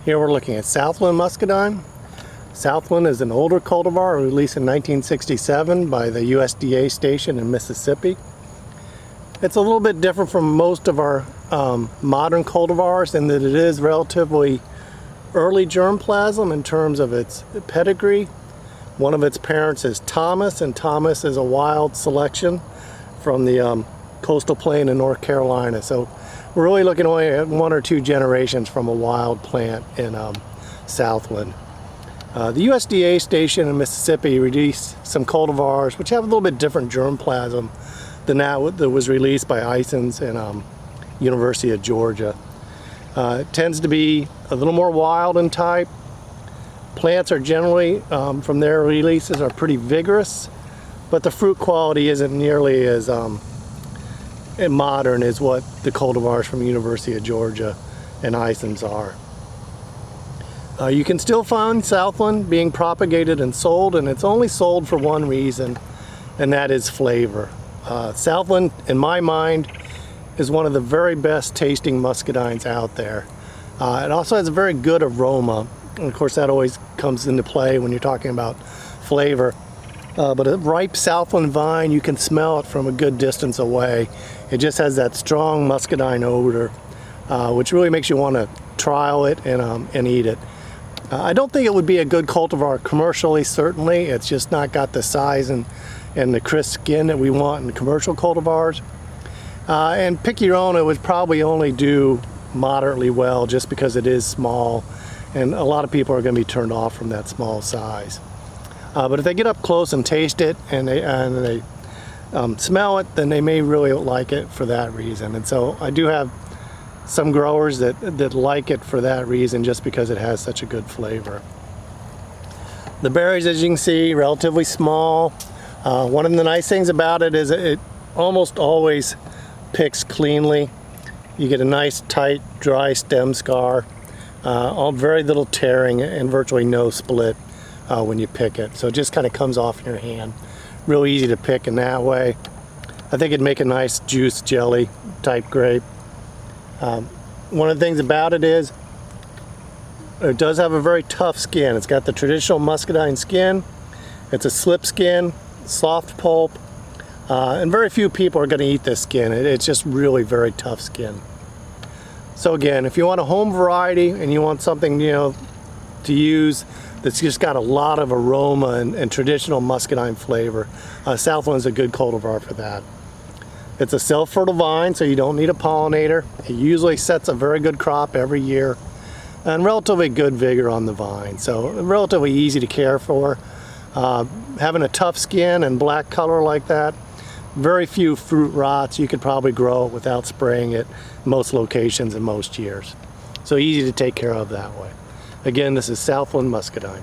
Here we're looking at Southland Muscadine. Southland is an older cultivar released in 1967 by the USDA station in Mississippi. It's a little bit different from most of our modern cultivars in that it is relatively early germplasm in terms of its pedigree. One of its parents is Thomas, and Thomas is a wild selection from the coastal plain in North Carolina. So we're really looking only at one or two generations from a wild plant in Southland. The USDA station in Mississippi released some cultivars which have a little bit different germplasm than that was released by Isons and University of Georgia. It tends to be a little more wild in type. Plants are generally, from their releases, are pretty vigorous, but the fruit quality isn't nearly as modern as what the cultivars from University of Georgia and Isons are. You can still find Southland being propagated and sold, and it's only sold for one reason, and that is flavor. Southland, in my mind, is one of the very best tasting muscadines out there. It also has a very good aroma, and of course that always comes into play when you're talking about flavor. But a ripe Southland vine, you can smell it from a good distance away. It just has that strong muscadine odor, which really makes you want to trial it and eat it. I don't think it would be a good cultivar commercially, certainly. It's just not got the size and the crisp skin that we want in commercial cultivars. And pick your own, it would probably only do moderately well just because it is small, and a lot of people are going to be turned off from that small size. But if they get up close and taste it and they smell it, then they may really like it for that reason. And so I do have some growers that like it for that reason, just because it has such a good flavor. The berries, as you can see, relatively small. One of the nice things about it is it almost always picks cleanly. You get a nice tight dry stem scar, very little tearing and virtually no split when you pick it. So it just kind of comes off in your hand. Real easy to pick in that way. I think it'd make a nice juice jelly type grape. One of the things about it is it does have a very tough skin. It's got the traditional muscadine skin. It's a slip skin, soft pulp, and very few people are going to eat this skin. It's just really very tough skin. So again, if you want a home variety and you want something, to use that's just got a lot of aroma and traditional muscadine flavor, Southland's a good cultivar for that. It's a self-fertile vine, so you don't need a pollinator. It usually sets a very good crop every year, and relatively good vigor on the vine, so relatively easy to care for. Having a tough skin and black color like that, very few fruit rots. You could probably grow it without spraying it most locations and most years. So easy to take care of that way. Again, this is Southland Muscadine.